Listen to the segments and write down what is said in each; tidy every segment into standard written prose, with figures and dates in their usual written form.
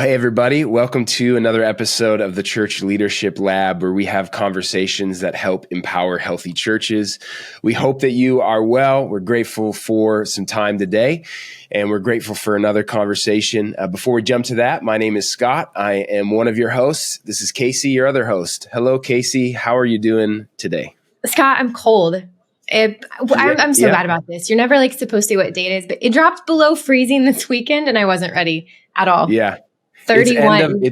hey, everybody. Welcome to another episode of the Church Leadership Lab, where we have conversations that help empower healthy churches. We hope that you are well. We're grateful for some time today, and we're grateful for another conversation. Before we jump to that, my name is Scott. I am one of your hosts. This is Casey, your other host. Hello, Casey. How are you doing today? Scott, I'm cold. I'm so bad about this. You're never supposed to say what date it is, but it dropped below freezing this weekend, and I wasn't ready at all. Yeah. 31.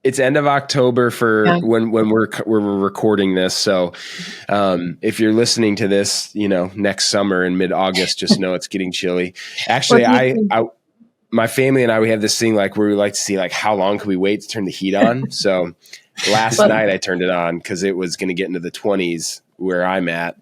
It's end of October for when we're recording this. So if you're listening to this, next summer in mid-August, just know it's getting chilly. Actually, my family and I, we have this thing where we like to see how long can we wait to turn the heat on. So last night I turned it on because it was going to get into the 20s where I'm at.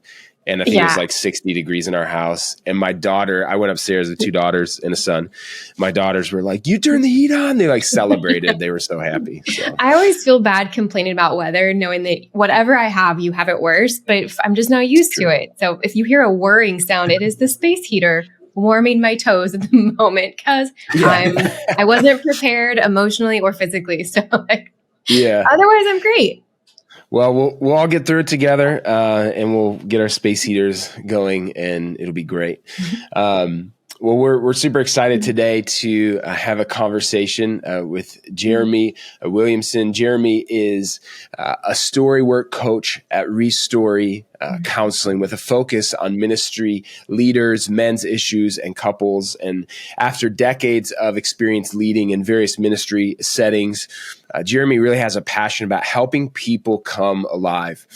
And I think it was 60 degrees in our house. And my daughter, I went upstairs with two daughters and a son. My daughters were like, "You turned the heat on." They celebrated. They were so happy. So. I always feel bad complaining about weather, knowing that whatever I have, you have it worse. But I'm just not used to it. So if you hear a whirring sound, it is the space heater warming my toes at the moment because I wasn't prepared emotionally or physically. So otherwise I'm great. Well, we'll all get through it together, and we'll get our space heaters going, and it'll be great. Well, we're super excited today to have a conversation with Jeremy Williamson. Jeremy is a story work coach at Restory Counseling with a focus on ministry leaders, men's issues, and couples. And after decades of experience leading in various ministry settings, Jeremy really has a passion about helping people come alive.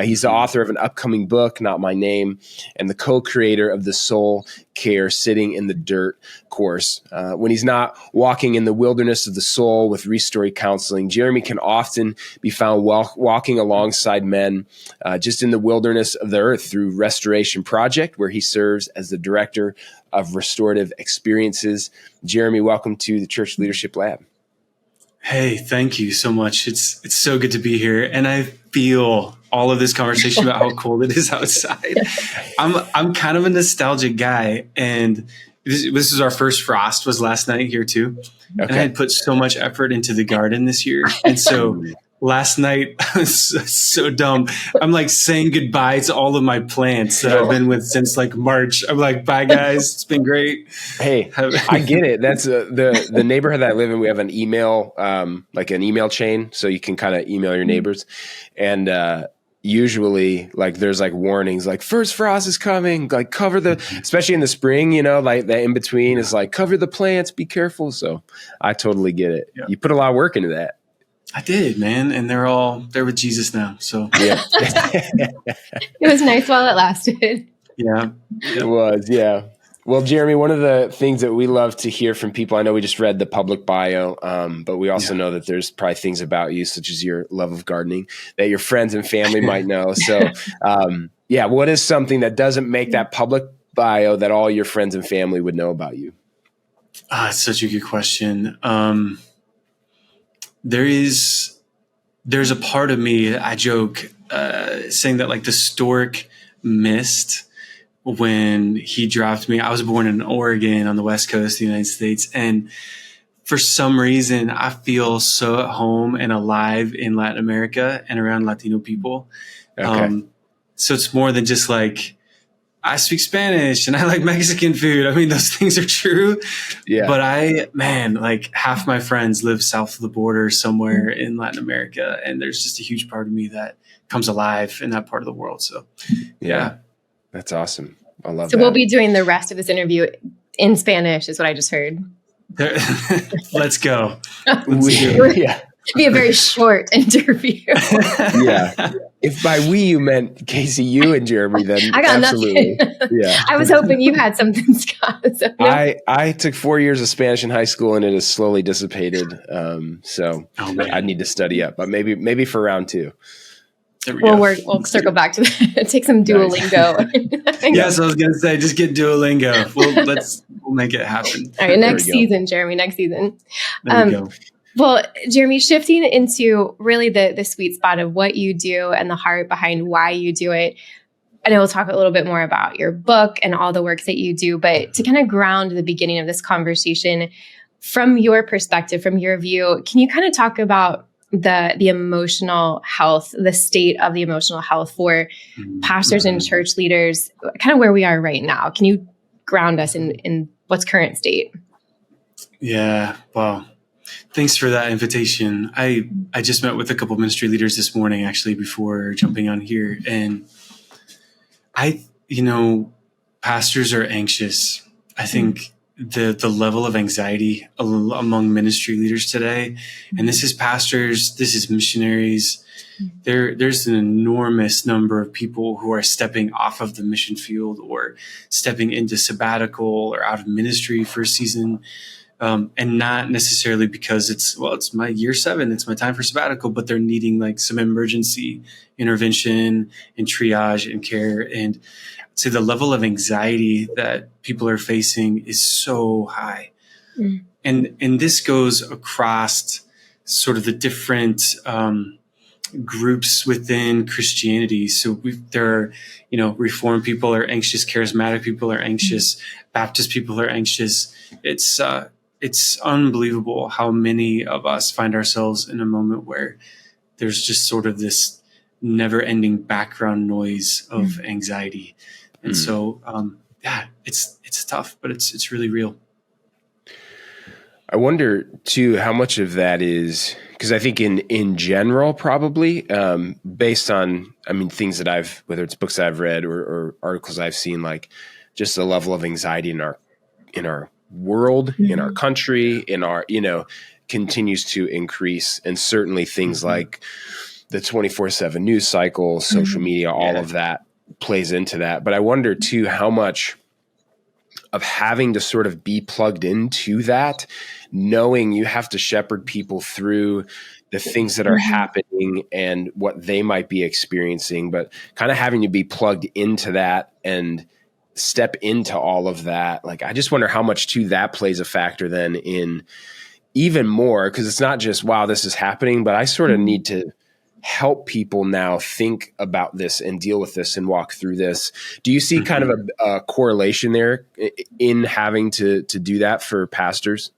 He's the author of an upcoming book, Not My Name, and the co-creator of the Soul Care Sitting in the Dirt course. When he's not walking in the wilderness of the soul with Restory Counseling, Jeremy can often be found walking alongside men just in the wilderness of the earth through Restoration Project, where he serves as the director of restorative experiences. Jeremy, welcome to the Church Leadership Lab. Hey, thank you so much. It's so good to be here. And I feel all of this conversation about how cold it is outside. I'm kind of a nostalgic guy, and this is our first frost was last night here too. Okay. And I had put so much effort into the garden this year. And so last night, I was so dumb. I'm saying goodbye to all of my plants that I've been with since March. I'm bye guys. It's been great. Hey, I get it. That's the neighborhood that I live in. We have an email, an email chain. So you can kind of email your neighbors. And, usually there's warnings, first frost is coming, cover especially in the spring, the in between is cover the plants, be careful. So I totally get it. Yeah. You put a lot of work into that. I did, man. And they're with Jesus now. So yeah. It was nice while it lasted. Yeah. It was. Yeah. Well, Jeremy, one of the things that we love to hear from people, I know we just read the public bio, but we also know that there's probably things about you, such as your love of gardening, that your friends and family might know. So, what is something that doesn't make that public bio that all your friends and family would know about you? It's such a good question. There's a part of me, I joke, saying that the stork missed when he dropped me. I was born in Oregon on the West Coast of the United States. And for some reason, I feel so at home and alive in Latin America and around Latino people. Okay. So it's more than just I speak Spanish and I like Mexican food. I mean, those things are true. Yeah. But half my friends live south of the border somewhere in Latin America. And there's just a huge part of me that comes alive in that part of the world. So, yeah. That's awesome. I love that. So we'll be doing the rest of this interview in Spanish is what I just heard. Let's go. Be a very short interview. Yeah. If by we you meant Casey, you and Jeremy, then I got absolutely. Nothing. Yeah. I was hoping you had something, Scott. So, no. I took 4 years of Spanish in high school and it has slowly dissipated. I need to study up, but maybe for round 2. We'll circle back to that. Take some Duolingo. Yes, I was going to say, just get Duolingo. We'll make it happen. All right, next season, Jeremy, next season. There we go. Well, Jeremy, shifting into really the sweet spot of what you do and the heart behind why you do it. I know we'll talk a little bit more about your book and all the work that you do, but to kind of ground the beginning of this conversation, from your perspective, from your view, can you kind of talk about the emotional health, the state of the emotional health for pastors and church leaders, kind of where we are right now? Can you ground us in what's current state? Yeah, well, thanks for that invitation. I just met with a couple ministry leaders this morning, actually, before jumping on here. And pastors are anxious. I think the level of anxiety among ministry leaders today, and this is pastors, this is missionaries. There's an enormous number of people who are stepping off of the mission field or stepping into sabbatical or out of ministry for a season. And not necessarily because it's my year 7, it's my time for sabbatical, but they're needing like some emergency intervention and triage and care. And I'd say the level of anxiety that people are facing is so high. And this goes across sort of the different groups within Christianity. So there are, Reformed people are anxious, charismatic people are anxious, Baptist people are anxious. It's unbelievable how many of us find ourselves in a moment where there's just sort of this never-ending background noise of anxiety. And so, it's tough, but it's really real. I wonder too how much of that is because I think in general, probably based on things that whether it's books that I've read or articles I've seen, like just the level of anxiety in our world, in our country, in our continues to increase, and certainly things like the 24/7 news cycle, social media, all of that plays into that. But I wonder too how much of having to sort of be plugged into that, knowing you have to shepherd people through the things that are happening and what they might be experiencing, but kind of having to be plugged into that and step into all of that. Like, I just wonder how much too that plays a factor then in even more, because it's not just, wow, this is happening, but I sort of need to help people now think about this and deal with this and walk through this. Do you see kind of a correlation there in having to do that for pastors?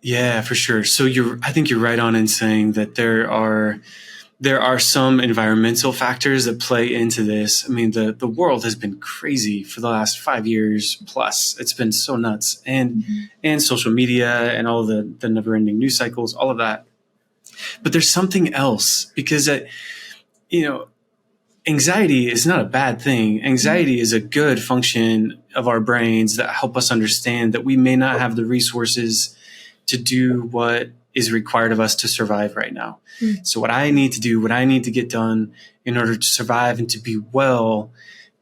Yeah, for sure. So I think you're right on in saying that there are some environmental factors that play into this. I mean, the world has been crazy for the last 5 years plus. It's been so nuts, and social media and all of the never-ending news cycles, all of that. But there's something else, because anxiety is not a bad thing. Anxiety is a good function of our brains that help us understand that we may not have the resources to do what is required of us to survive right now. So what I need to do, what I need to get done in order to survive and to be well,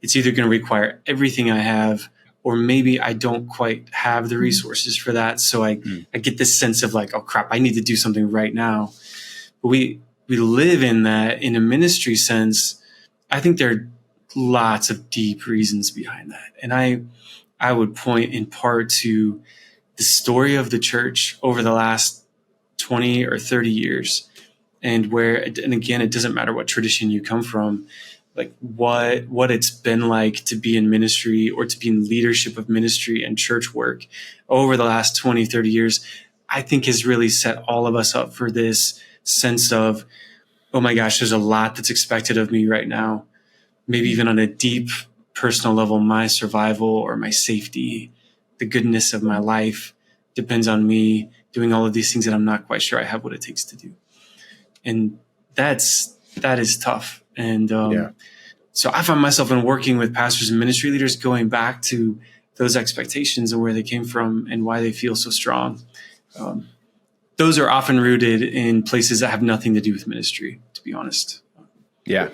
it's either going to require everything I have, or maybe I don't quite have the resources for that. So I get this sense of like, oh crap, I need to do something right now. But we live in that. In a ministry sense, I think there are lots of deep reasons behind that. And I would point in part to the story of the church over the last 20 or 30 years, and again, it doesn't matter what tradition you come from, like what it's been like to be in ministry or to be in leadership of ministry and church work over the last 20, 30 years, I think has really set all of us up for this sense of, oh my gosh, there's a lot that's expected of me right now. Maybe even on a deep personal level, my survival or my safety, the goodness of my life depends on me doing all of these things that I'm not quite sure I have what it takes to do. And that is tough. And so I find myself in working with pastors and ministry leaders going back to those expectations and where they came from and why they feel so strong. Those are often rooted in places that have nothing to do with ministry, to be honest. Yeah.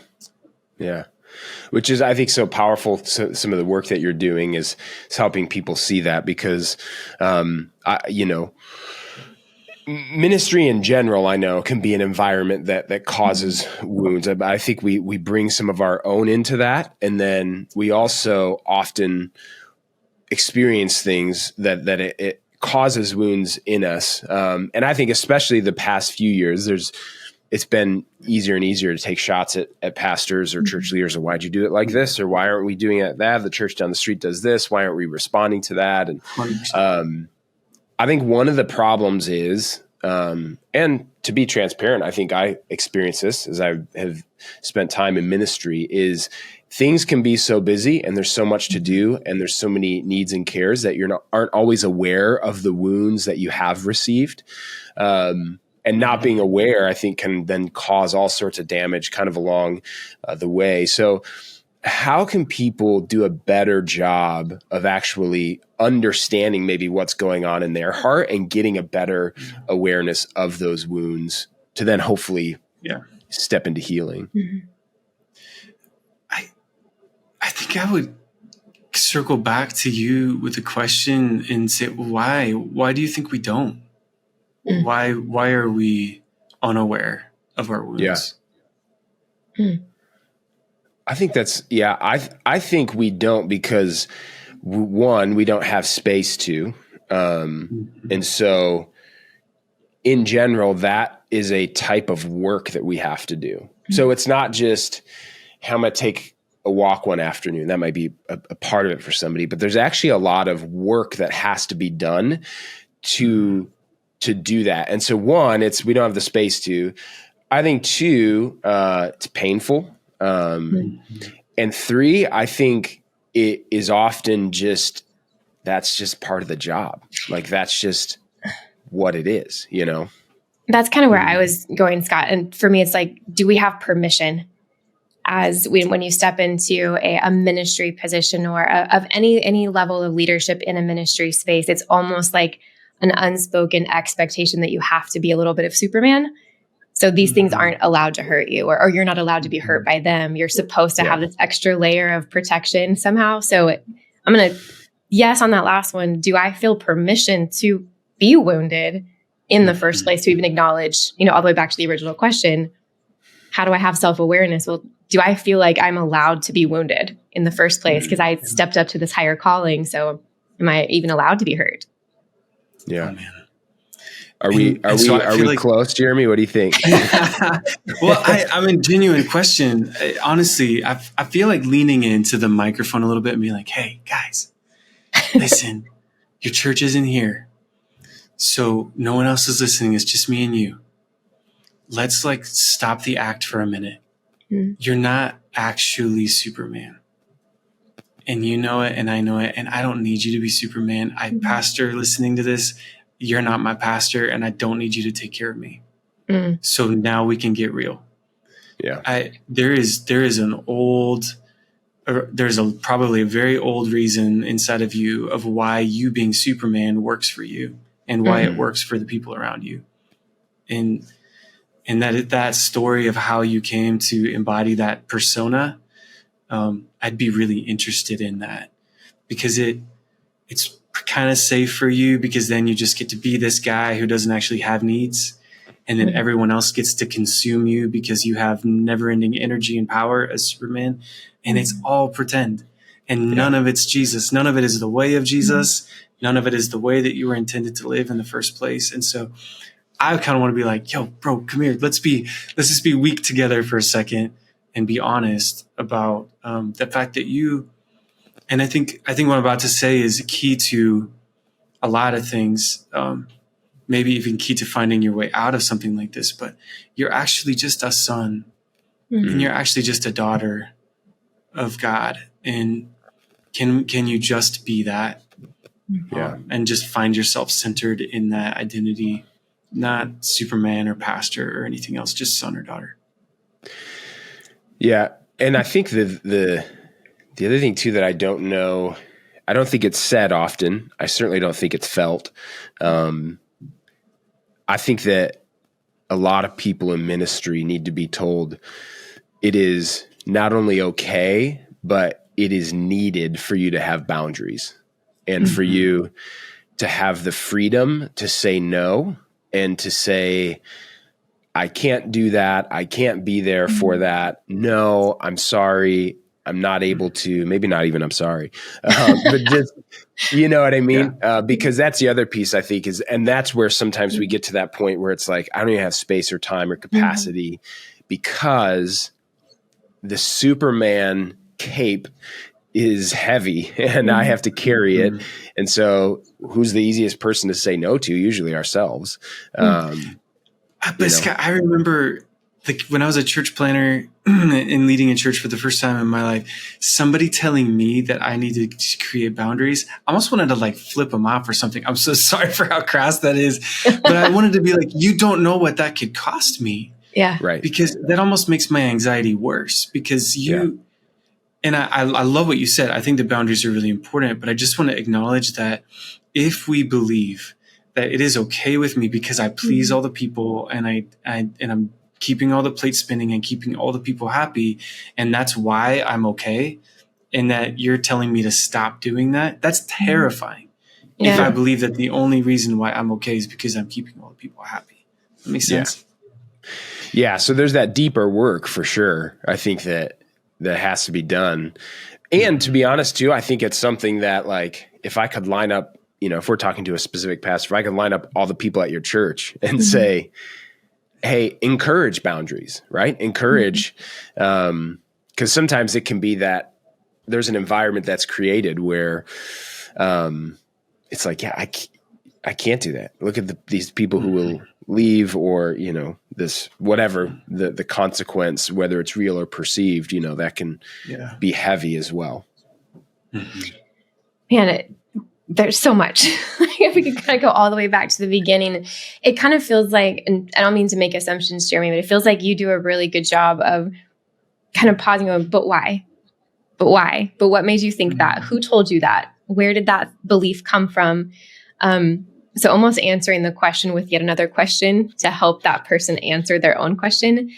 Which is, I think, so powerful. So, some of the work that you're doing is helping people see that, because, ministry in general, I know, can be an environment that causes wounds. I think we bring some of our own into that. And then we also often experience things that it causes wounds in us. And I think especially the past few years, it's been easier and easier to take shots at pastors or church leaders. Or why'd you do it like this? Or why aren't we doing it that? The church down the street does this. Why aren't we responding to that? And I think one of the problems is, and to be transparent, I think I experience this as I have spent time in ministry, is things can be so busy and there's so much to do and there's so many needs and cares that aren't always aware of the wounds that you have received. And not being aware, I think, can then cause all sorts of damage kind of along the way. So how can people do a better job of actually understanding maybe what's going on in their heart and getting a better awareness of those wounds to then hopefully step into healing? I think I would circle back to you with a question and say, why? Why do you think we don't? Why are we unaware of our wounds? Yeah. I think that's, I think we don't because, one, we don't have space to. And so in general, that is a type of work that we have to do. So it's not just, how am I take a walk one afternoon? That might be a part of it for somebody, but there's actually a lot of work that has to be done to do that. And so one, we don't have the space to. I think two, it's painful. And three, I think it is often that's just part of the job. Like that's just what it is, you know? That's kind of where I was going, Scott. And for me, it's like, do we have permission when you step into a ministry position or of any level of leadership in a ministry space? It's almost like an unspoken expectation that you have to be a little bit of Superman. So these things aren't allowed to hurt you, or you're not allowed to be hurt by them. You're supposed to have this extra layer of protection somehow. So I'm going to, yes, on that last one, do I feel permission to be wounded in the first place, to even acknowledge, all the way back to the original question, how do I have self-awareness? Well, do I feel like I'm allowed to be wounded in the first place? Because I stepped up to this higher calling. So am I even allowed to be hurt? Yeah. Oh, man. Are we close, Jeremy? What do you think? Well, I'm in genuine question. Honestly, I feel like leaning into the microphone a little bit and being like, hey, guys, listen, your church isn't here. So no one else is listening. It's just me and you. Let's stop the act for a minute. You're not actually Superman. And you know it, and I know it, and I don't need you to be Superman. Pastor, listening to this, you're not my pastor, and I don't need you to take care of me. So now we can get real. Yeah. There's probably a very old reason inside of you of why you being Superman works for you and why it works for the people around you. And that story of how you came to embody that persona, I'd be really interested in that, because it's kind of safe for you, because then you just get to be this guy who doesn't actually have needs. And then everyone else gets to consume you because you have never ending energy and power as Superman. And it's all pretend. And none of it's Jesus. None of it is the way of Jesus. None of it is the way that you were intended to live in the first place. And so I kind of want to be like, yo, bro, come here. Let's just be weak together for a second and be honest about the fact that and I think what I'm about to say is key to a lot of things, maybe even key to finding your way out of something like this, but you're actually just a son and you're actually just a daughter of God. And can you just be that? And just find yourself centered in that identity, not Superman or pastor or anything else, just son or daughter. Yeah. And I think the other thing too that I don't know, I don't think it's said often. I certainly don't think it's felt. I think that a lot of people in ministry need to be told it is not only okay, but it is needed for you to have boundaries and for you to have the freedom to say no and to say, I can't do that. I can't be there for that. No, I'm sorry. I'm not able to, maybe not even I'm sorry, but just, you know what I mean? Because that's the other piece I think and that's where sometimes we get to that point where it's like, I don't even have space or time or capacity because the Superman cape is heavy and I have to carry it. And so who's the easiest person to say no to? Usually ourselves. But Scott, I remember when I was a church planner and leading a church for the first time in my life, somebody telling me that I needed to create boundaries. I almost wanted to like flip them off or something. I'm so sorry for how crass that is, but I wanted to be like, you don't know what that could cost me. Yeah. Right. Because that almost makes my anxiety worse because and I love what you said. I think the boundaries are really important, but I just want to acknowledge that if we believe that it is okay with me because I please all the people and I'm keeping all the plates spinning and keeping all the people happy, and that's why I'm okay, and that you're telling me to stop doing that, that's terrifying. Yeah. If I believe that the only reason why I'm okay is because I'm keeping all the people happy. That makes sense? Yeah. So there's that deeper work for sure. I think that has to be done. And to be honest too, I think it's something that like, if I could line up, if we're talking to a specific pastor, if I could line up all the people at your church and say, hey, encourage boundaries, right? Encourage, because sometimes it can be that there's an environment that's created where it's like, I can't do that. Look at these people who will leave, or, this, whatever the consequence, whether it's real or perceived, that can be heavy as well. Man, there's so much. If we could kind of go all the way back to the beginning, it kind of feels like, and I don't mean to make assumptions, Jeremy, but it feels like you do a really good job of kind of pausing on, but why? But why? But what made you think that? Who told you that? Where did that belief come from? So almost answering the question with yet another question to help that person answer their own question.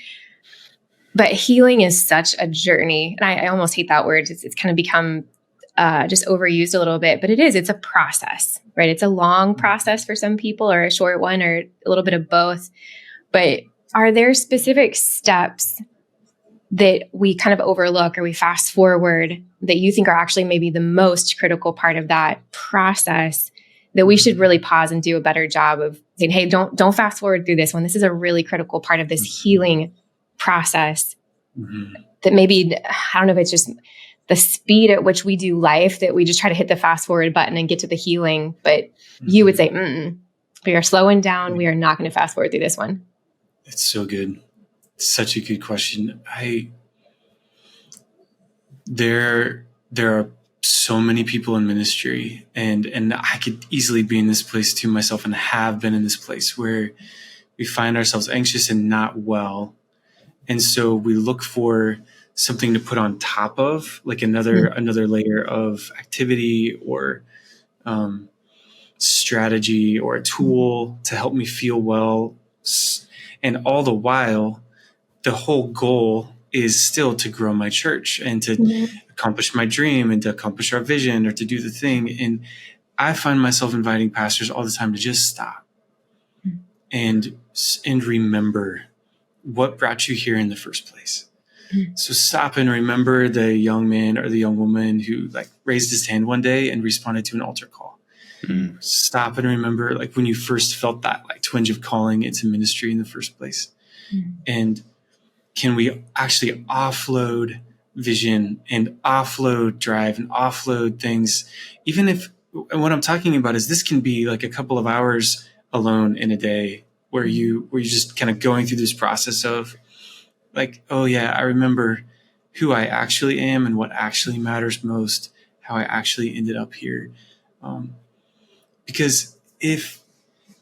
But healing is such a journey. And I almost hate that word. It's kind of become just overused a little bit, but it's a process, right? It's a long process for some people, or a short one, or a little bit of both. But are there specific steps that we kind of overlook or we fast forward that you think are actually maybe the most critical part of that process that we should really pause and do a better job of saying, hey, don't fast forward through this one. This is a really critical part of this healing process that maybe, I don't know if it's just the speed at which we do life, that we just try to hit the fast forward button and get to the healing. But you would say, we are slowing down. We are not going to fast forward through this one. It's so good. It's such a good question. There are so many people in ministry, and I could easily be in this place too myself, and have been in this place where we find ourselves anxious and not well. And so we look for something to put on top of, like another layer of activity or strategy or a tool to help me feel well. And all the while, the whole goal is still to grow my church and to accomplish my dream and to accomplish our vision or to do the thing. And I find myself inviting pastors all the time to just stop and remember what brought you here in the first place. So stop and remember the young man or the young woman who like raised his hand one day and responded to an altar call. Stop and remember like when you first felt that like twinge of calling into ministry in the first place. And can we actually offload vision and offload drive and offload things? Even if, and what I'm talking about is this can be like a couple of hours alone in a day where you're just kind of going through this process of like, oh yeah, I remember who I actually am and what actually matters most, how I actually ended up here. Because if,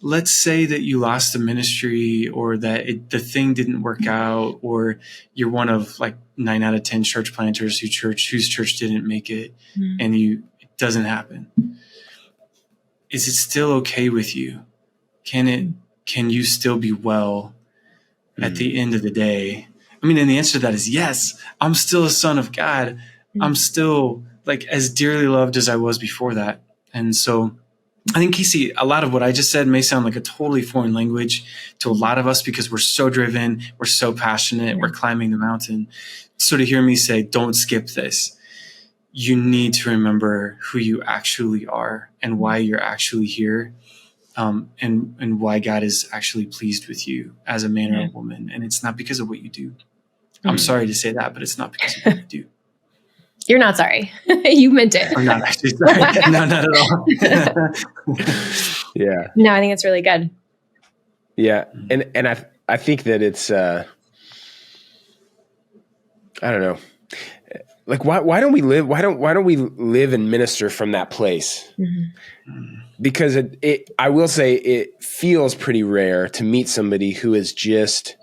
let's say that you lost a ministry or that the thing didn't work out, or you're one of like 9 out of 10 church planters whose church didn't make it and it doesn't happen. Is it still okay with you? Can you still be well at the end of the day? I mean, and the answer to that is yes. I'm still a son of God. I'm still like as dearly loved as I was before that. And so I think, Casey, a lot of what I just said may sound like a totally foreign language to a lot of us because we're so driven, we're so passionate, we're climbing the mountain. So to hear me say, don't skip this, you need to remember who you actually are and why you're actually here, and why God is actually pleased with you as a man or a woman. And it's not because of what you do. I'm sorry to say that, but it's not because of what you do. You're not sorry. You meant it. I'm not actually sorry. No, not at all. Yeah. No, I think it's really good. Yeah. And I think that it's, I don't know. Like, why don't we live and minister from that place? Mm-hmm. Because I will say it feels pretty rare to meet somebody who is just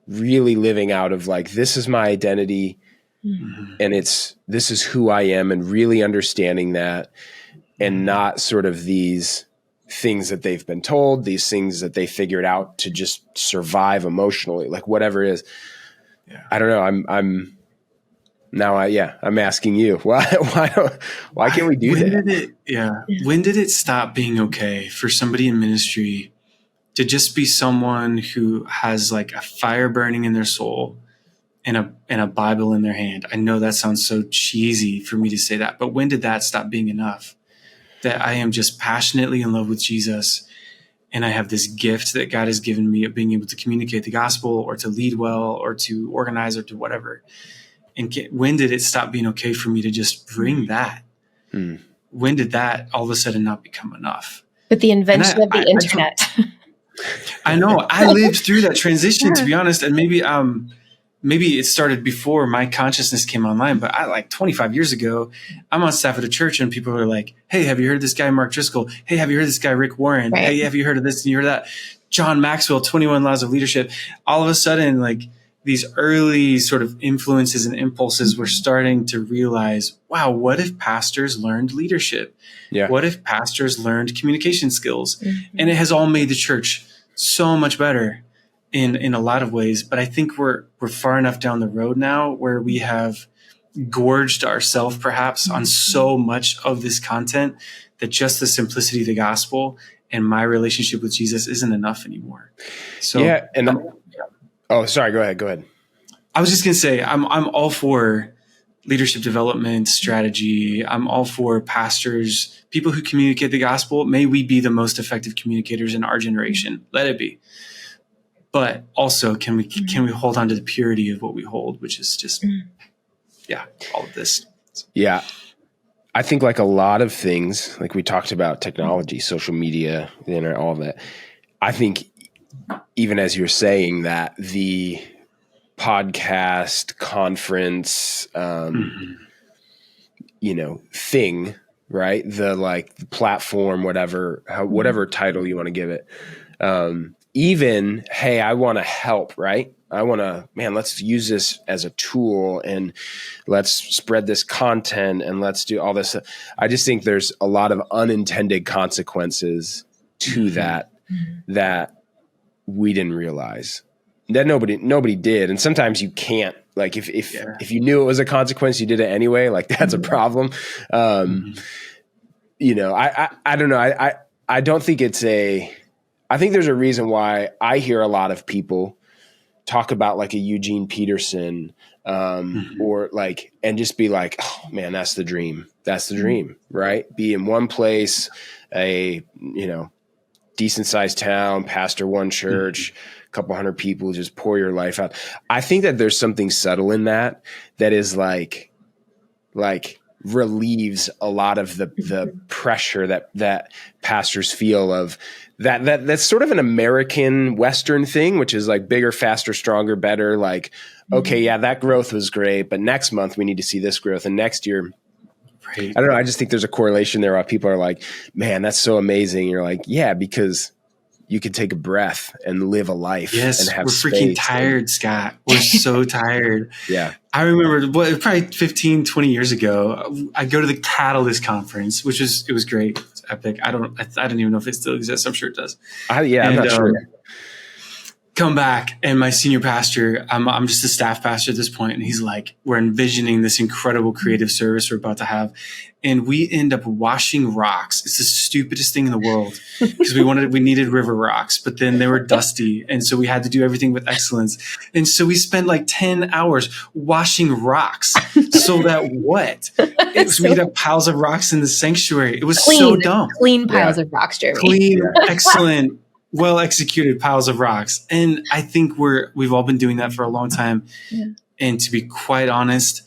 really living out of like, this is my identity, mm-hmm. and this is who I am, and really understanding that, and not sort of these things that they've been told, these things that they figured out to just survive emotionally, like whatever it is. Yeah. I don't know. I'm asking you, why can't we do that? When did it stop being okay for somebody in ministry to just be someone who has like a fire burning in their soul and a Bible in their hand? I know that sounds so cheesy for me to say that, but when did that stop being enough? That I am just passionately in love with Jesus, and I have this gift that God has given me of being able to communicate the gospel, or to lead well, or to organize, or to whatever. And when did it stop being okay for me to just bring that? When did that all of a sudden not become enough? With the invention of the internet. I know. I lived through that transition, to be honest. And maybe it started before my consciousness came online. But like 25 years ago, I'm on staff at a church and people are like, hey, have you heard of this guy, Mark Driscoll? Hey, have you heard of this guy, Rick Warren? Right. Hey, have you heard of this and you heard of that? John Maxwell, 21 Laws of Leadership. All of a sudden, like, these early sort of influences and impulses were starting to realize, wow, what if pastors learned leadership? Yeah. What if pastors learned communication skills? Mm-hmm. And it has all made the church so much better in a lot of ways. But I think we're far enough down the road now where we have gorged ourselves perhaps on so much of this content that just the simplicity of the gospel and my relationship with Jesus isn't enough anymore. So yeah, and oh, sorry. Go ahead. I was just going to say, I'm all for leadership development strategy. I'm all for pastors, people who communicate the gospel. May we be the most effective communicators in our generation. Let it be. But also, can we hold on to the purity of what we hold, which is just, all of this. Yeah. I think like a lot of things, like we talked about technology, social media, the internet, all of that. I think even as you're saying that, the podcast conference, thing, right? The platform, whatever title you want to give it. Even, hey, I want to help, right? I want to, let's use this as a tool and let's spread this content and let's do all this. I just think there's a lot of unintended consequences to that we didn't realize, that nobody did. And sometimes you can't, like, if you knew it was a consequence, you did it anyway. Like, that's a problem. I don't know. I don't think I think there's a reason why I hear a lot of people talk about like a Eugene Peterson, or like, and just be like, oh man, that's the dream. That's the dream, right? Be in one place, a, decent sized town, pastor one church, a couple hundred people, just pour your life out. I think that there's something subtle in that is like relieves a lot of the pressure that pastors feel of that's sort of an American Western thing, which is like bigger, faster, stronger, better. Like, okay, yeah, that growth was great, but next month we need to see this growth, and next year. Right. I don't know. I just think there's a correlation there where people are like, man, that's so amazing. And you're like, yeah, because you could take a breath and live a life. Yes, and have we're freaking tired, Scott. We're so tired. Yeah. I remember probably 15, 20 years ago, I go to the Catalyst conference, it was great. It's epic. I don't even know if it still exists. I'm sure it does. I'm not sure. Come back, and my senior pastor, I'm just a staff pastor at this point, and he's like, we're envisioning this incredible creative service we're about to have, and we end up washing rocks. It's the stupidest thing in the world, because we needed river rocks, but then they were dusty, and so we had to do everything with excellence, and so we spent like 10 hours washing rocks. So that we had up piles of rocks in the sanctuary. It was so dumb. Clean piles of rocks, Jeremy. Clean, excellent. Well-executed piles of rocks. And I think we've all been doing that for a long time. Yeah. And to be quite honest,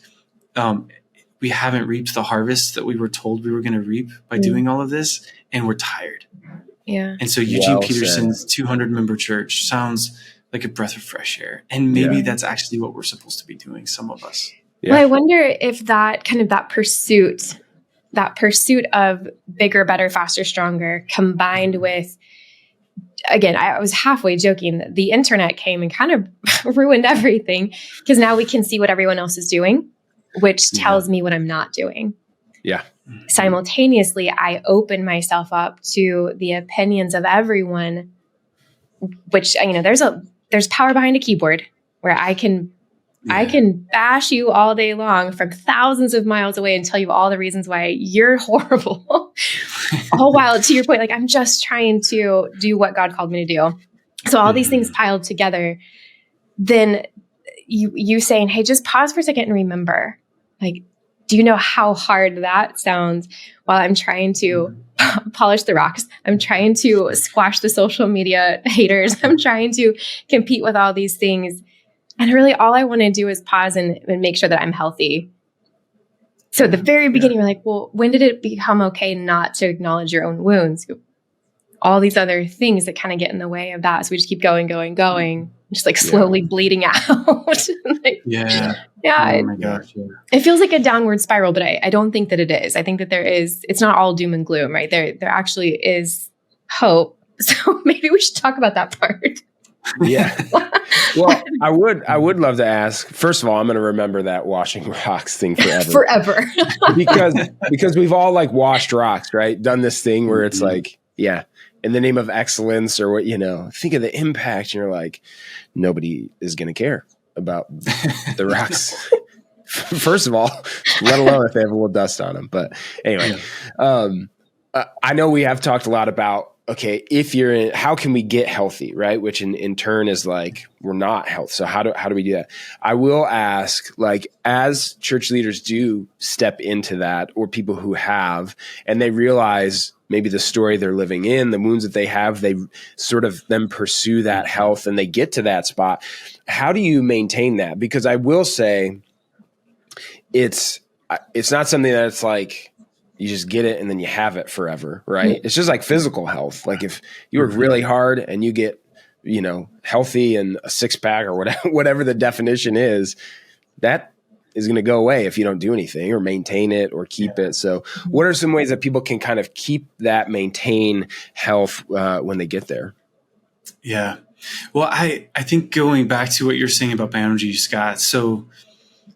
we haven't reaped the harvest that we were told we were going to reap by doing all of this, and we're tired. Yeah. And so Eugene Well Peterson's 200-member church sounds like a breath of fresh air. And maybe that's actually what we're supposed to be doing, some of us. Yeah. Well, I wonder if that kind of that pursuit of bigger, better, faster, stronger, combined with, again, I was halfway joking that the internet came and kind of ruined everything, because now we can see what everyone else is doing, which tells me what I'm not doing. Yeah. Simultaneously, I open myself up to the opinions of everyone, which, there's power behind a keyboard where I can bash you all day long from thousands of miles away and tell you all the reasons why you're horrible. All while, to your point, like, I'm just trying to do what God called me to do. So all these things piled together, then you saying, hey, just pause for a second and remember, like, do you know how hard that sounds while I'm trying to polish the rocks? I'm trying to squash the social media haters. I'm trying to compete with all these things. And really all I want to do is pause and make sure that I'm healthy. So at the very beginning, we're like, well, when did it become okay not to acknowledge your own wounds? All these other things that kind of get in the way of that. So we just keep going, just like slowly bleeding out. Like, oh my gosh. Yeah. It feels like a downward spiral, but I don't think that it is. I think that it's not all doom and gloom, right? There actually is hope. So maybe we should talk about that part. Yeah. Well, I would love to ask, first of all, I'm going to remember that washing rocks thing forever. because we've all like washed rocks, right? Done this thing where it's like, in the name of excellence, or what, think of the impact. And you're like, nobody is going to care about the rocks. First of all, let alone if they have a little dust on them. But anyway, I know we have talked a lot about, okay, how can we get healthy, right? Which in turn is like, we're not healthy. So how do we do that? I will ask, like, as church leaders do step into that, or people who have, and they realize maybe the story they're living in, the wounds that they have, they sort of then pursue that health and they get to that spot. How do you maintain that? Because I will say it's not something that's like, you just get it and then you have it forever, right? It's just like physical health. Like if you work really hard and you get, healthy and a six pack or whatever the definition is, that is going to go away if you don't do anything or maintain it or keep it. So what are some ways that people can kind of maintain health when they get there? Yeah. Well, I think going back to what you're saying about boundaries, Scott, so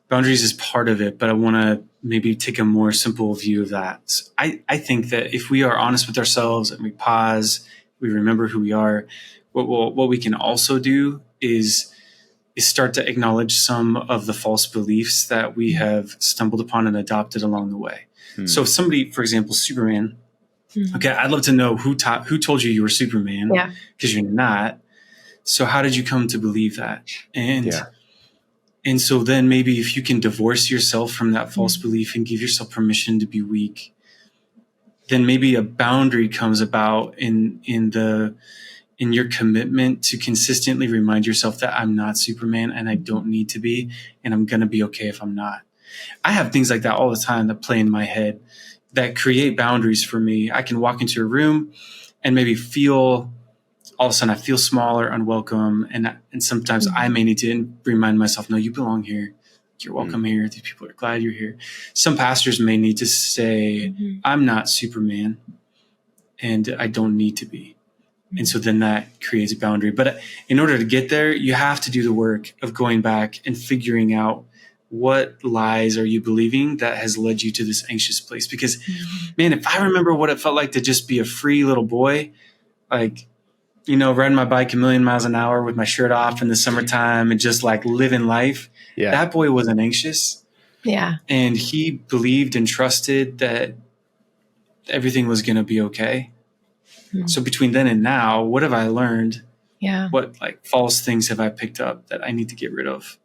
boundaries is part of it, but I want to maybe take a more simple view of that. So I think that if we are honest with ourselves and we pause, we remember who we are, what we can also do is start to acknowledge some of the false beliefs that we have stumbled upon and adopted along the way. So if somebody, for example, Superman, okay, I'd love to know who told you were Superman, because you're not. So how did you come to believe that? And so then maybe if you can divorce yourself from that false belief and give yourself permission to be weak, then maybe a boundary comes about in your commitment to consistently remind yourself that I'm not Superman and I don't need to be, and I'm going to be okay if I'm not. I have things like that all the time that play in my head that create boundaries for me. I can walk into a room and maybe all of a sudden I feel small or unwelcome. And sometimes I may need to remind myself, no, you belong here. You're welcome here. These people are glad you're here. Some pastors may need to say, I'm not Superman and I don't need to be. And so then that creates a boundary. But in order to get there, you have to do the work of going back and figuring out what lies are you believing that has led you to this anxious place. Because, man, if I remember what it felt like to just be a free little boy, like, riding my bike a million miles an hour with my shirt off in the summertime and just like living life, that boy wasn't anxious. Yeah. And he believed and trusted that everything was going to be okay. So between then and now, what have I learned? Yeah. What like false things have I picked up that I need to get rid of?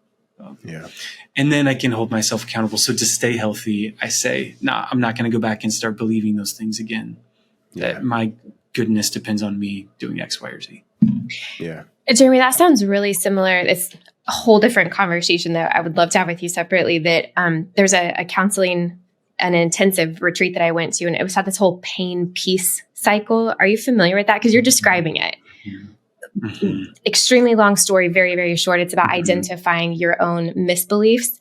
And then I can hold myself accountable. So to stay healthy, I say, I'm not going to go back and start believing those things again. That my goodness depends on me doing X, Y, or Z. Yeah. Jeremy, that sounds really similar. whole different conversation that I would love to have with you separately, that there's a counseling, an intensive retreat that I went to, and it was had this whole pain peace cycle. Are you familiar with that? Because you're describing it. Mm-hmm. Extremely long story, very, very short. It's about identifying your own misbeliefs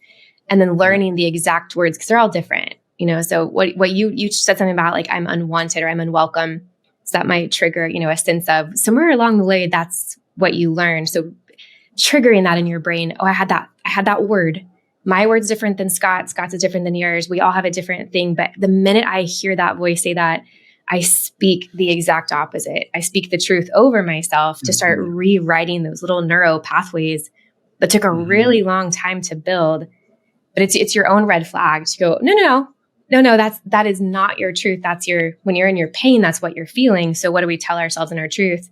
and then learning the exact words, because they're all different. So what you said something about, like, I'm unwanted or I'm unwelcome. So that might trigger, a sense of somewhere along the way, that's what you learned. So triggering that in your brain. Oh, I had that word. My word's different than Scott's. Scott's is different than yours. We all have a different thing. But the minute I hear that voice say that, I speak the exact opposite. I speak the truth over myself to start rewriting those little neuro pathways that took a really long time to build. But it's your own red flag to go, no, that is not your truth. That's when you're in your pain, that's what you're feeling. So what do we tell ourselves in our truth?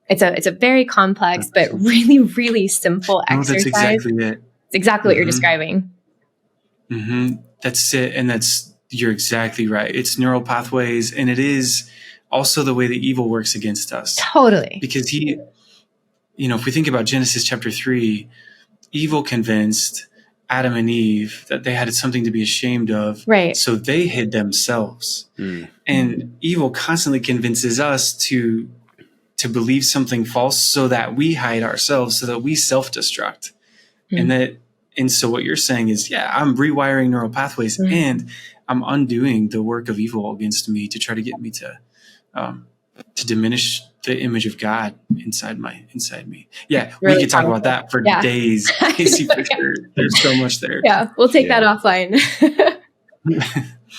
It's a very complex, but really, really simple exercise. That's exactly it. It's exactly what you're describing. That's it. And you're exactly right. It's neural pathways. And it is also the way that evil works against us. Totally. Because if we think about Genesis chapter 3, evil convinced Adam and Eve that they had something to be ashamed of. Right. So they hid themselves. And evil constantly convinces us to believe something false so that we hide ourselves, so that we self-destruct. And so what you're saying is, I'm rewiring neural pathways and I'm undoing the work of evil against me to try to get me to diminish the image of God inside me. Yeah, really we could talk about that for days. Casey, for sure. There's so much there. Yeah, we'll take that offline.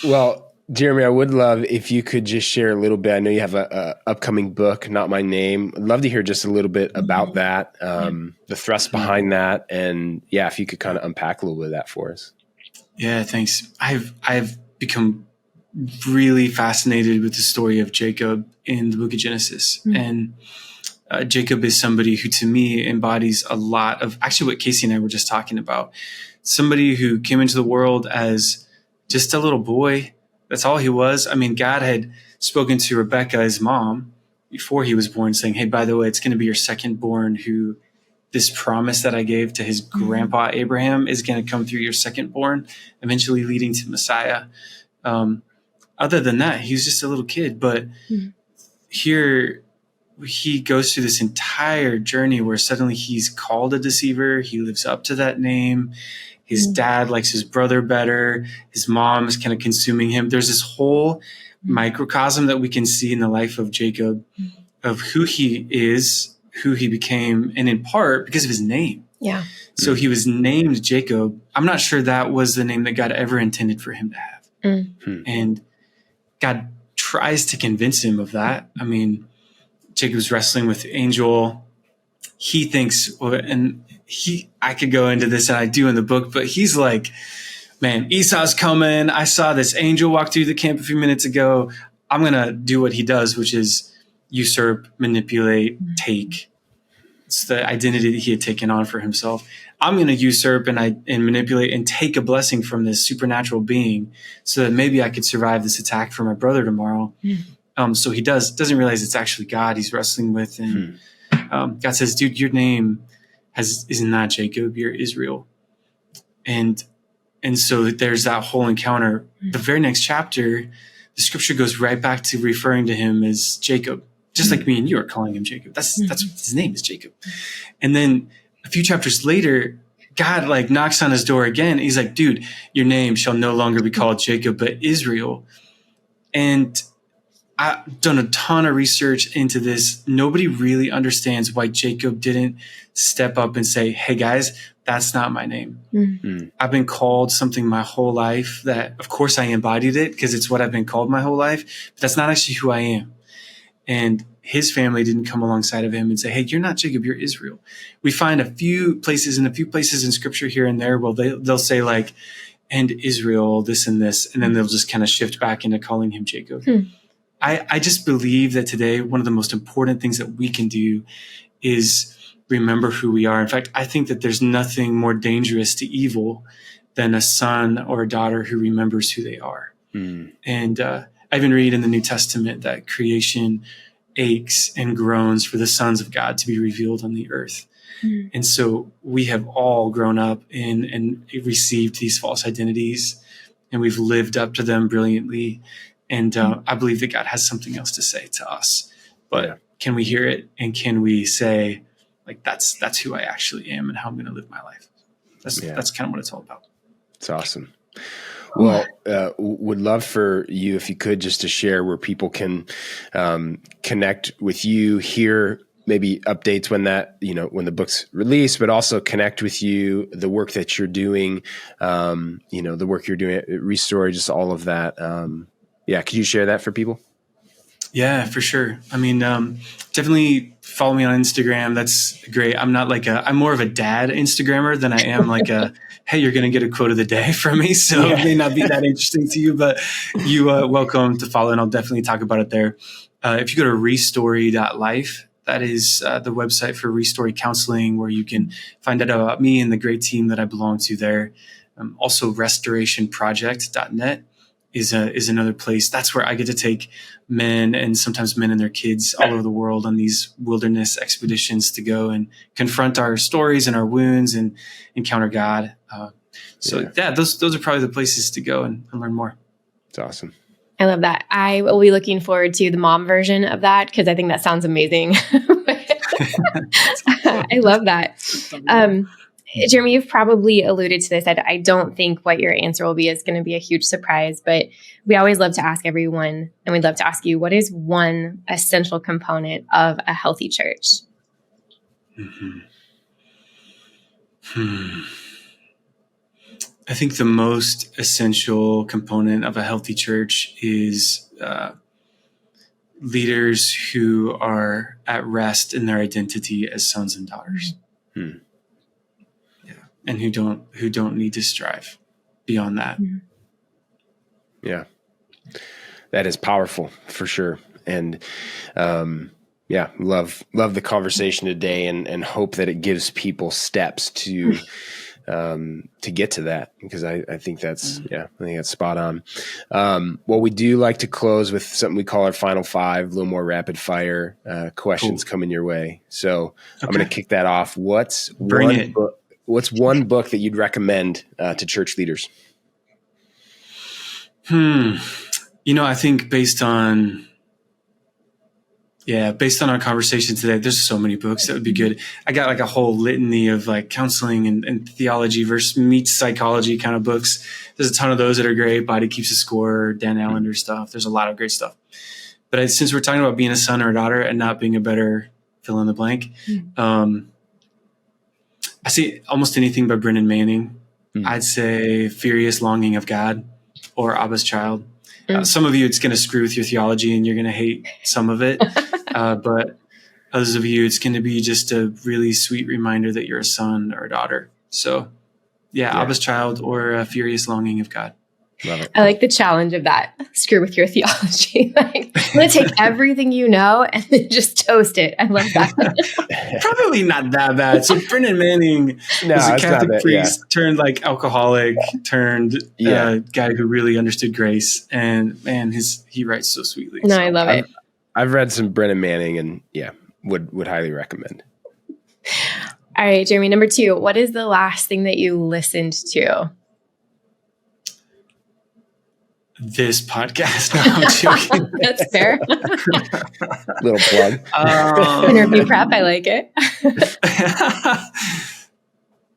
Well, Jeremy, I would love if you could just share a little bit. I know you have a upcoming book, Not My Name. I'd love to hear just a little bit about that, the thrust behind that, and if you could kind of unpack a little bit of that for us. Yeah, thanks. I've become really fascinated with the story of Jacob in the book of Genesis. And Jacob is somebody who, to me, embodies a lot of actually what Casey and I were just talking about. Somebody who came into the world as just a little boy. That's all he was. I mean, God had spoken to Rebecca, his mom, before he was born, saying, hey, by the way, it's going to be your second born who this promise that I gave to his grandpa Abraham is going to come through your second born, eventually leading to Messiah. Other than that, he was just a little kid. But here he goes through this entire journey where suddenly he's called a deceiver. He lives up to that name. His dad likes his brother better. His mom is kind of consuming him. There's this whole microcosm that we can see in the life of Jacob of who he is, who he became, and in part because of his name. Yeah. So he was named Jacob. I'm not sure that was the name that God ever intended for him to have. And God tries to convince him of that. I mean, Jacob's wrestling with the angel. He thinks, I could go into this, and I do in the book, but he's like, man, Esau's coming. I saw this angel walk through the camp a few minutes ago. I'm going to do what he does, which is usurp, manipulate, take. It's the identity that he had taken on for himself. I'm going to usurp and manipulate and take a blessing from this supernatural being so that maybe I could survive this attack from my brother tomorrow. So he doesn't realize it's actually God he's wrestling with. And God says, dude, your name is not Jacob, you're Israel. And so there's that whole encounter. The very next chapter, the scripture goes right back to referring to him as Jacob, just like me and you are calling him Jacob. That's what his name is, Jacob. And then a few chapters later, God knocks on his door again. He's like, dude, your name shall no longer be called Jacob, but Israel. And I've done a ton of research into this. Nobody really understands why Jacob didn't step up and say, hey guys, that's not my name. I've been called something my whole life that, of course, I embodied it because it's what I've been called my whole life, but that's not actually who I am. And his family didn't come alongside of him and say, hey, you're not Jacob, you're Israel. We find a few places in scripture here and there, well, they'll say and Israel, this and this, and then they'll just kind of shift back into calling him Jacob. I just believe that today, one of the most important things that we can do is remember who we are. In fact, I think that there's nothing more dangerous to evil than a son or a daughter who remembers who they are. And I even read in the New Testament that creation aches and groans for the sons of God to be revealed on the earth. Mm. And so we have all grown up in and received these false identities, and we've lived up to them brilliantly. And I believe that God has something else to say to us. But can we hear it? And can we say, like, that's who I actually am and how I'm going to live my life? That's kind of what it's all about. It's awesome. Well, would love for you, if you could, just to share where people can connect with you, hear maybe updates when the book's released, but also connect with you, the work that you're doing, the work you're doing at Restore, just all of that. Could you share that for people? Yeah, for sure. I mean, definitely follow me on Instagram. That's great. I'm more of a dad Instagrammer than I am like hey, you're going to get a quote of the day from me. So it may not be that interesting to you, but you welcome to follow, and I'll definitely talk about it there. If you go to restory.life, that is the website for Restory Counseling, where you can find out about me and the great team that I belong to there. Also, restorationproject.net is another place. That's where I get to take men, and sometimes men and their kids, all over the world on these wilderness expeditions to go and confront our stories and our wounds and encounter God. Those are probably the places to go and learn more. It's awesome. I love that. I will be looking forward to the mom version of that, because I think that sounds amazing. I love that. Jeremy, you've probably alluded to this. I don't think what your answer will be is going to be a huge surprise, but we always love to ask everyone, and we'd love to ask you, what is one essential component of a healthy church? I think the most essential component of a healthy church is leaders who are at rest in their identity as sons and daughters. And who don't need to strive beyond that. Yeah, that is powerful for sure. And love the conversation today, and hope that it gives people steps to get to that, because I think that's spot on. Well, we do like to close with something we call our final five, a little more rapid fire questions coming your way. So I'm going to kick that off. What's one book that you'd recommend to church leaders? I think based on our conversation today, there's so many books that would be good. I got like a whole litany of like counseling and theology versus meets psychology kind of books. There's a ton of those that are great. Body Keeps a Score, Dan Allender stuff. There's a lot of great stuff. But since we're talking about being a son or a daughter and not being a better fill in the blank, I see almost anything by Brennan Manning. I'd say Furious Longing of God or Abba's Child. Some of you, it's going to screw with your theology and you're going to hate some of it. But others of you, it's going to be just a really sweet reminder that you're a son or a daughter. So Abba's Child or Furious Longing of God. Love it. I like the challenge of that. Screw with your theology. Like, I'm going to take everything you know and then just toast it. I love that. Probably not that bad. So Brennan Manning was a Catholic priest, turned like alcoholic, turned guy who really understood grace. And man, he writes so sweetly. No, I love it. I've read some Brennan Manning, and would highly recommend. All right, Jeremy, number 2, what is the last thing that you listened to? This podcast. No, I'm joking. That's fair. Little plug. Interview prep. I like it.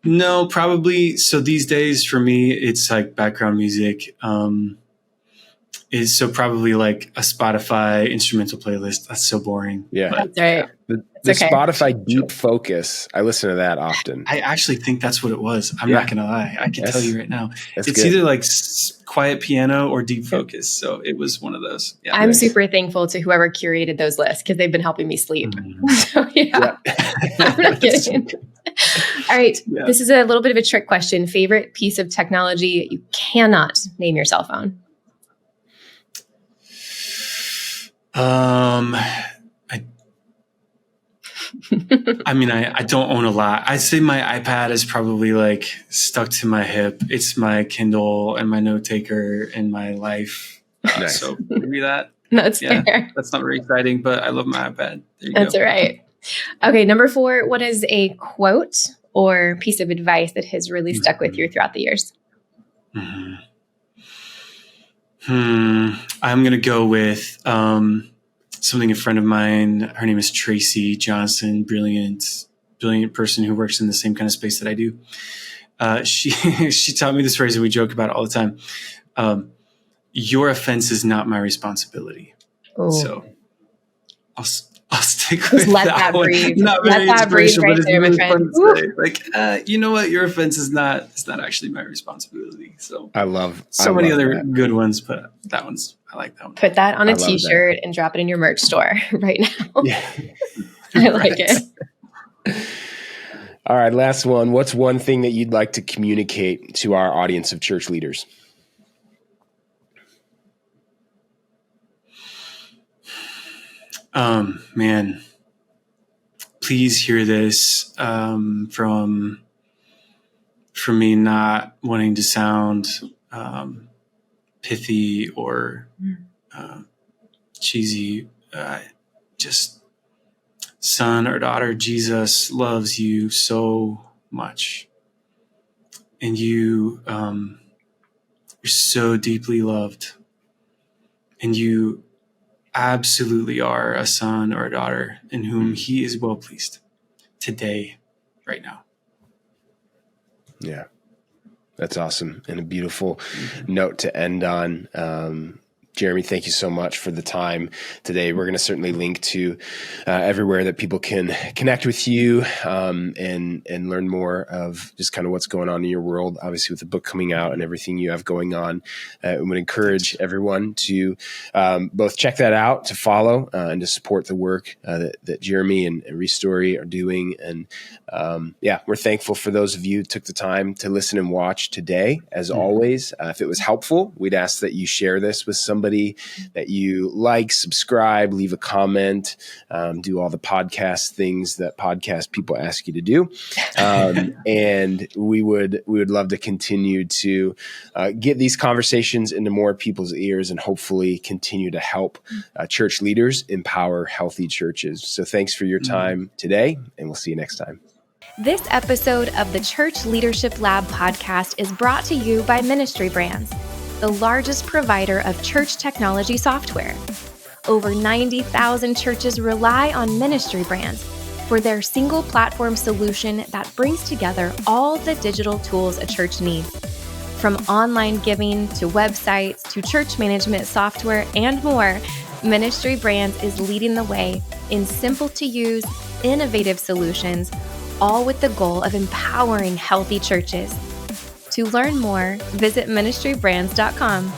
No, probably. So these days for me, it's like background music. Is so probably like a Spotify instrumental playlist. That's so boring. Yeah, that's right. The Spotify Deep Focus. I listen to that often. I actually think that's what it was. I'm not going to lie. I can tell you right now. It's good. Either like quiet piano or Deep Focus. So it was one of those. Yeah, I'm super thankful to whoever curated those lists, because they've been helping me sleep. So I'm not kidding. All right. Yeah. This is a little bit of a trick question. Favorite piece of technology you cannot name your cell phone? I don't own a lot. I'd say my iPad is probably like stuck to my hip. It's my Kindle and my note taker in my life. Nice. So maybe that. That's fair. That's not very exciting, but I love my iPad. That's all right. Okay, number 4, what is a quote or piece of advice that has really stuck with you throughout the years? I'm going to go with something a friend of mine, her name is Tracy Johnson, brilliant person who works in the same kind of space that I do. She taught me this phrase and we joke about it all the time. Your offense is not my responsibility. Ooh. So I'll stick with let that one. Breathe. Not let that breathe right there, my friend. Like, you know what? Your offense is not actually my responsibility. So I love many other that. Good ones, but I like that one. Put that on a t-shirt and drop it in your merch store right now. Yeah. I like it. All right, last one. What's one thing that you'd like to communicate to our audience of church leaders? Man, please hear this from me, not wanting to sound pithy or cheesy. Just son or daughter, Jesus loves you so much, and you're so deeply loved, and you absolutely are a son or a daughter in whom he is well pleased today, right now. Yeah, that's awesome. And a beautiful note to end on. Jeremy, thank you so much for the time today. We're going to certainly link to everywhere that people can connect with you and learn more of just kind of what's going on in your world, obviously with the book coming out and everything you have going on. We would encourage everyone to both check that out, to follow and to support the work that Jeremy and Restory are doing. And we're thankful for those of you who took the time to listen and watch today. As always, if it was helpful, we'd ask that you share this with somebody that you like, subscribe, leave a comment, do all the podcast things that podcast people ask you to do. And we would love to continue to get these conversations into more people's ears and hopefully continue to help church leaders empower healthy churches. So thanks for your time today, and we'll see you next time. This episode of the Church Leadership Lab podcast is brought to you by Ministry Brands, the largest provider of church technology software. Over 90,000 churches rely on Ministry Brands for their single platform solution that brings together all the digital tools a church needs. From online giving to websites to church management software and more, Ministry Brands is leading the way in simple to use, innovative solutions, all with the goal of empowering healthy churches. To learn more, visit ministrybrands.com.